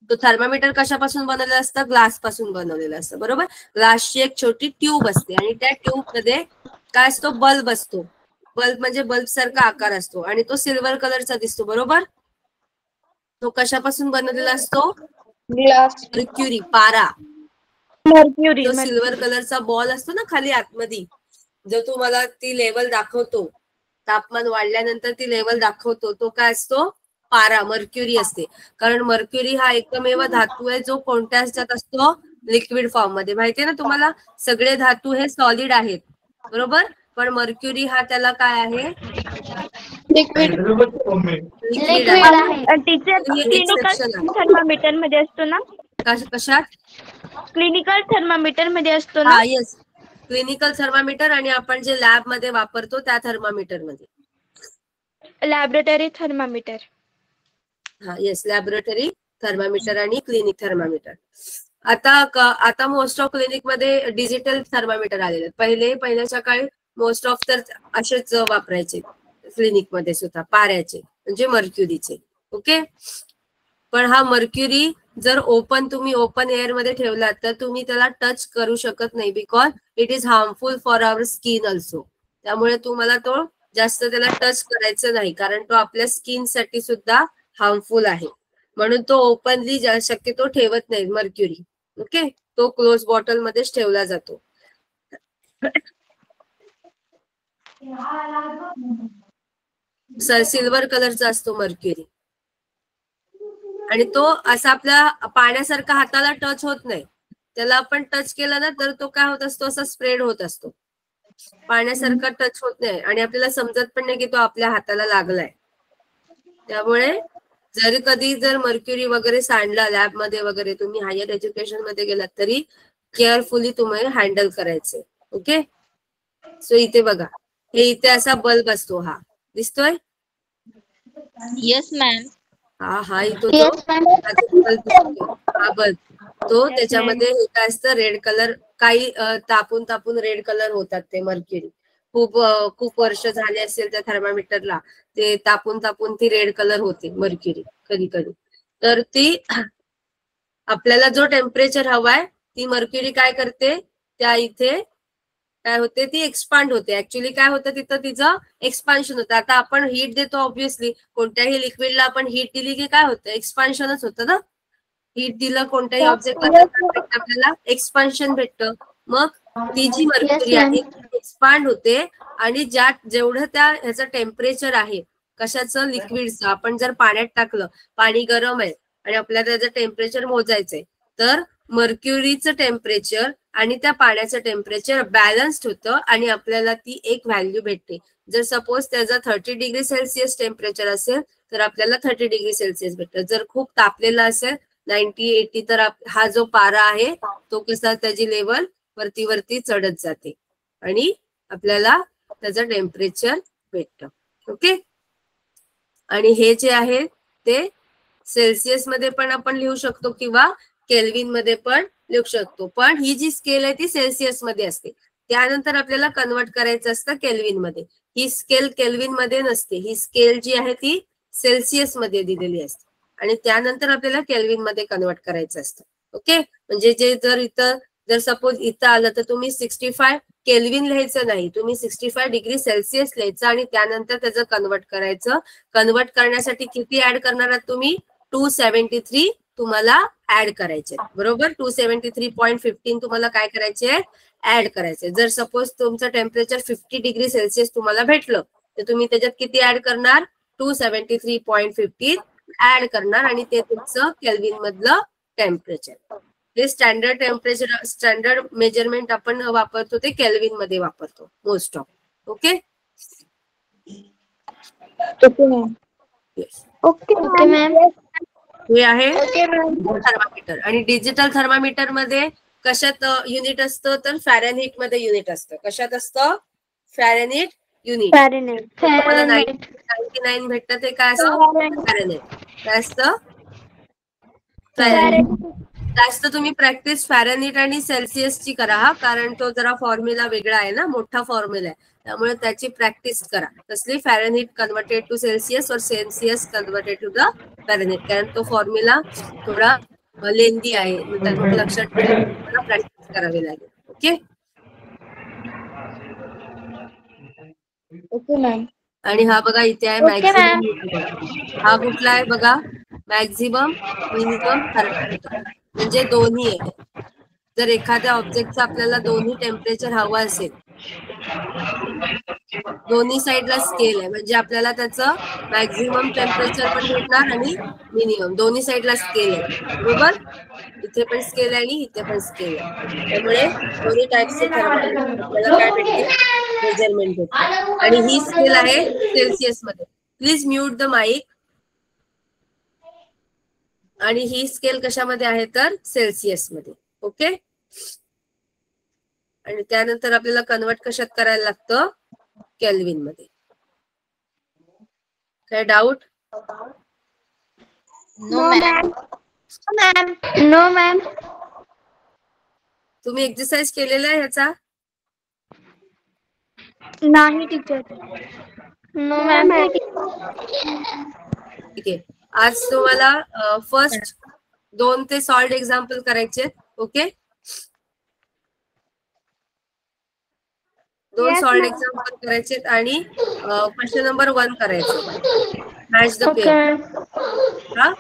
तो थर्मामीटर कशापासून बनवलेलं असतं? ग्लास पासून बनवलेलं असतं. बरोबर. ग्लासची एक छोटी ट्यूब असते आणि त्या ट्यूब मध्ये काय असतो? बल्ब असतो. बल्ब म्हणजे बल्ब सारखा आकार असतो आणि तो सिल्वर कलरचा दिसतो. बरोबर. तो कशापासून बनवलेला असतो? Glass. मर्क्युरी, पारा. Mercury. जो सिल्वर कलरचा बॉल असतो ना खाली आतमध्ये, जो तुम्हाला ती लेवल दाखवतो, तापमान वाढल्यानंतर ती लेवल दाखवतो, तो काय असतो? पारा, मर्क्युरी असते. कारण मर्क्युरी हा एकमेव धातू आहे जो कोणत्या ह्याच्यात असतो? लिक्विड फॉर्म मध्ये. माहितीये ना तुम्हाला, सगळे धातू हे सॉलिड आहेत. बरोबर. पण मर्क्युरी हा त्याला काय आहे? Liquid. लिक्विड Liquid आहे. आहे. टीचर हे क्लिनिकल एक्सेप्शन आहे. थर्मामीटर मध्ये असतो ना? कशात? क्लिनिकल थर्मामीटर मध्ये असतो ना? हा, येस. क्लिनिकल थर्मामीटर आणि आपण जे लॅब मध्ये वापरतो त्या थर्मामीटर मध्ये. Laboratory thermometer. हा, येस. लॅबोरेटरी थर्मामीटर आणि क्लिनिक थर्मामीटर. आता मोस्ट ऑफ क्लिनिक मध्ये डिजिटल थर्मामीटर आलेले आहेत. पहिल्याच्या काळी मोस्ट ऑफ तर असेच वापरायचे क्लिनिक मध्ये सुद्धा, पाऱ्याचे म्हणजे मर्क्युरीचे. ओके. पण हा मर्क्युरी जर तुम्ही ओपन एअर मध्ये ठेवलात तर तुम्ही त्याला टच करू शकत नाही, because it is harmful for our skin also. त्यामुळे तुम्हाला तो जास्त त्याला टच करायचं नाही, कारण तो आपल्या स्किन साठी सुद्धा हार्मफुल आहे. म्हणून तो ओपनली शक्यतो ठेवत नाही मर्क्युरी. ओके. तो क्लोज बॉटल मध्येच ठेवला जातो. सिल्वर कलरचा असतो मर्क्युरी आणि तो असा आपल्या पाण्यासारखा हाताला टच होत नाही. त्याला आपण टच केला ना तर तो काय होत असतो? असा स्प्रेड होत असतो. पाण्यासारखा टच होत नाही आणि आपल्याला समजत पण नाही की तो आपल्या हाताला लागलाय. त्यामुळे जर मर्क्युरी वगैरे सांडला लॅब मध्ये वगैरे, तुम्ही हायर एज्युकेशन मध्ये गेलात तरी केअरफुली तुम्ही हँडल करायचे. ओके. सो इथे बघा, हे इथे असा बल्ब असतो. हा दिसतोय? Yes, ma'am. हा इथं तो Yes, ma'am. बल्ब दिसतोय. हा बल्ब तो त्याच्यामध्ये हे काय असतं? Red colour. काही तापून रेड कलर होतात ते मर्क्युरी. खूप वर्ष झाले असेल त्या थर्मामीटरला, ते तापून ती रेड कलर होते मर्क्युरी कधी. तर ती आपल्याला जो टेम्परेचर हवाय, ती मर्क्युरी काय करते? त्या इथे काय होते? ती एक्सपांड होते. ऍक्च्युली काय होतं तिथं? तिचं एक्सपान्शन होतं. आता आपण हीट देतो, ऑब्व्हियसली कोणत्याही लिक्विडला आपण हीट दिली की काय होतं? एक्सपान्शनच होतं ना. हीट दिलं कोणत्याही ऑब्जेक्टला तर आपल्याला एक्सपान्शन भेटतं. मग ती जी मर्क्युरी Yes, आहे ma'am. एक्सपांड होते आणि जेवढं ह्याचं टेम्परेचर आहे, कशाचं? लिक्विडचं. आपण जर पाण्यात टाकलं, पाणी गरम आहे आणि आपल्याला त्याचं टेम्परेचर मोजायचंय, तर मर्क्युरीचं टेम्परेचर आणि त्या पाण्याचं टेम्परेचर बॅलन्स्ड होतं आणि आपल्याला ती एक व्हॅल्यू भेटते. जर सपोज त्याचा 30 डिग्री सेल्सिअस टेम्परेचर असेल तर आपल्याला 30 डिग्री सेल्सिअस भेटतं. जर खूप तापलेला असेल 90-80 तर हा जो पारा आहे तो कसा त्याची लेवल वरती वरती चढत जाते आणि आपल्याला त्याचं टेम्परेचर भेटतं. ओके. आणि हे जे आहे ते सेल्सिअस मध्ये पण आपण लिहू शकतो किंवा केल्विन मध्ये पण लिहू शकतो. पण ही जी स्केल आहे ती सेल्सिअस मध्ये असते. त्यानंतर आपल्याला कन्वर्ट करायचं असतं केल्विन मध्ये. ही स्केल केल्विन मध्ये नसते. ही स्केल जी आहे ती सेल्सिअस मध्ये दिलेली असते आणि त्यानंतर आपल्याला केल्विन मध्ये कन्वर्ट करायचं असतं. ओके. म्हणजे जे जर इथं जर सपोज इथं आलं तर तुम्ही 65 केल्विन लिहायचं नाही, तुम्ही 65 डिग्री सेल्सिअस लिहायचं आणि त्यानंतर त्याचं कन्वर्ट करायचं. कन्वर्ट करण्यासाठी किती ऍड करणार आहात तुम्ही? 273 तुम्हाला ऍड करायचे, बरोबर. 273.15 तुम्हाला काय करायचे? ऍड करायचे. जर सपोज तुमचं टेम्परेचर 50 डिग्री सेल्सिअस तुम्हाला भेटलं तर तुम्ही त्याच्यात किती ऍड करणार? 273.15 ऍड करणार आणि ते तुमचं केल्विन मधलं टेम्परेचर. ते स्टँडर्ड टेम्परेचर स्टँडर्ड मेजरमेंट आपण वापरतो ते केल्विन मध्ये वापरतो most of. Okay. Okay ma'am. हे आहे थर्मामीटर. आणि डिजिटल थर्मामीटर मध्ये कशात युनिट असतं? तर फॅरेनहीट मध्ये युनिट असतं. कशात असतं? Fahrenheit unit. तुम्हाला 99 भेटतं ते काय असतं? फॅरेनहीट. काय असतं? जास्त तुम्ही प्रॅक्टिस फॅरेनहीट आणि सेल्सिअसची करा हा, कारण तो जरा फॉर्म्युला वेगळा आहे ना, मोठा फॉर्म्युला आहे. त्यामुळे त्याची प्रॅक्टिस करा. कसली? फॅरेनहीट कन्वर्टेड टू सेल्सिअस और Celsius converted to the Fahrenheit. कारण तो फॉर्म्युला थोडा लेंदी आहे. थोडं लक्षात ठेवून तुम्हाला प्रॅक्टिस करावी लागेल. ओके. Okay ma'am. आणि हा बघा इथे आहे मॅक्झिमम. हा कुठला आहे बघा? Maximum minimum thermometer. म्हणजे दोन्ही आहे. जर एखाद्या ऑब्जेक्टचं आपल्याला दोन्ही टेम्परेचर हवं असेल, दोन्ही साईडला स्केल आहे, म्हणजे आपल्याला त्याचं मॅक्झिमम टेम्परेचर पण भेटणार आणि मिनिमम. दोन्ही साईडला स्केल आहे, बरोबर. इथे पण स्केल आहे आणि इथे पण स्केल आहे. त्यामुळे दोन्ही टाईपचे थर्मामीटर आपल्याला काय भेटतील? मेजरमेंट भेटतील. आणि ही स्केल आहे सेल्सिअस मध्ये. Please mute the mike. आणि ही स्केल कशामध्ये आहे? तर सेल्सिअस मध्ये. ओके. आणि त्यानंतर आपल्याला कन्वर्ट कशात करायला लागतं? केल्विन मध्ये. काय doubt? No ma'am. No ma'am. तुम्ही एक्सरसाइज केलेला आहे ह्याचा? नाही टीचर. No ma'am. ठीक आहे. आज तुम्हाला फर्स्ट 2 ते सॉल्ड एक्झाम्पल करायचे. ओके. 2 सॉल्ड एक्झाम्पल करायचे आणि क्वेश्चन नंबर 1 करायचं. Match the pair. हा,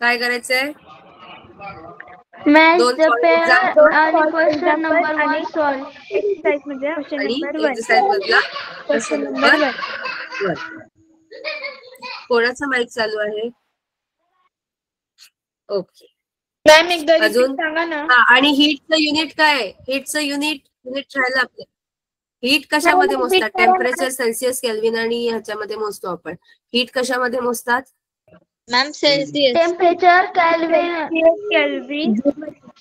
काय करायचंय? Match 2 the solved pair example आणि क्वेश्चन नंबर 1 सॉल्व. एक्सरसाइज मध्ये क्वेश्चन आणि नंबर 1. एक्सरसाइज मधला क्वेश्चन नंबर 1. कोणाचा माईक चालू आहे? ओके. मॅम एकदा अजून सांगा ना. हा, आणि हीटचं युनिट काय आहे? हीटचं युनिट राहिलं आपलं. हीट कशामध्ये मोजतात? टेम्परेचर सेल्सिअस केल्विन आणि ह्याच्यामध्ये मोजतो आपण. हीट कशामध्ये मोजतात? Ma'am Celsius. Temperature kelvin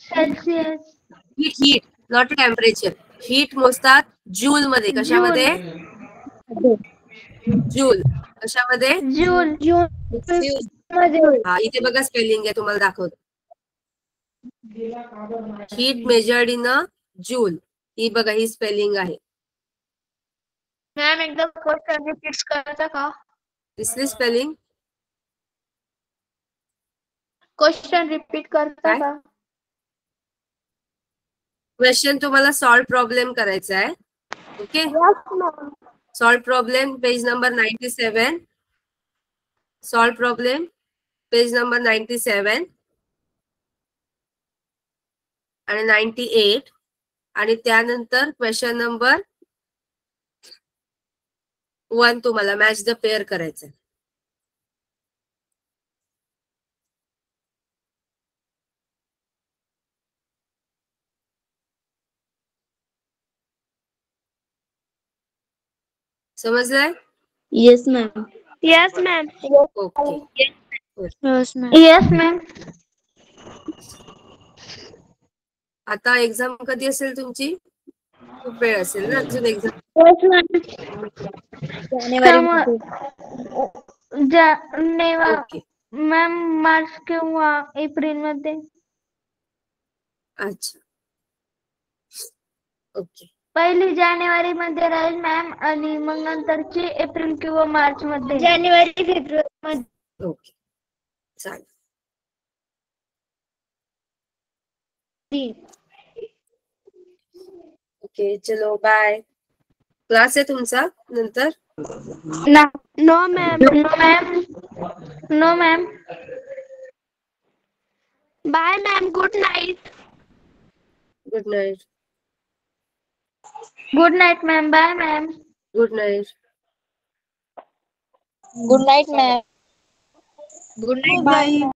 Celsius. Heat not temperature. Heat मोजतात जूल मध्ये. कशामध्ये? जूल. कशामध्ये? जूल. हा, इथे बघा स्पेलिंग आहे, तुम्हाला दाखवतो. Heat measured in a joule. ही बघा, ही स्पेलिंग आहे. मॅम एकदा क्वेश्चन रिपीट करायचा का? दिसली स्पेलिंग? क्वेश्चन रिपीट करता काय? का? क्वेश्चन तुम्हाला सॉल्व प्रॉब्लेम करायचा आहे. Okay. Solve problem page number 97. Solve problem page number 97 आणि 98. आणि त्यानंतर क्वेश्चन नंबर 1 तुम्हाला मॅच द पेअर करायचं. समजलंय? Yes ma'am. Yes ma'am. Okay. Yes ma'am. Yes ma'am. आता एक्झाम कधी असेल तुमची? खूप वेळ असेल ना अजून एक्झाम. Yes ma'am. जानेवारी. ओके. मॅम मार्च किंवा एप्रिल मध्ये. अच्छा. ओके. पहिली जानेवारी मध्ये राहील मॅम आणि मग नंतरची एप्रिल किंवा मार्च मध्ये. जानेवारी फेब्रुवारी मध्ये. ओके. चालेल. ओके चलो बाय. क्लास आहे तुमचा नंतर? No ma'am. No ma'am. No ma'am. Bye ma'am. Good night. Good night. Good night ma'am. Bye ma'am. Good night. Good night ma'am. Good night. Bye.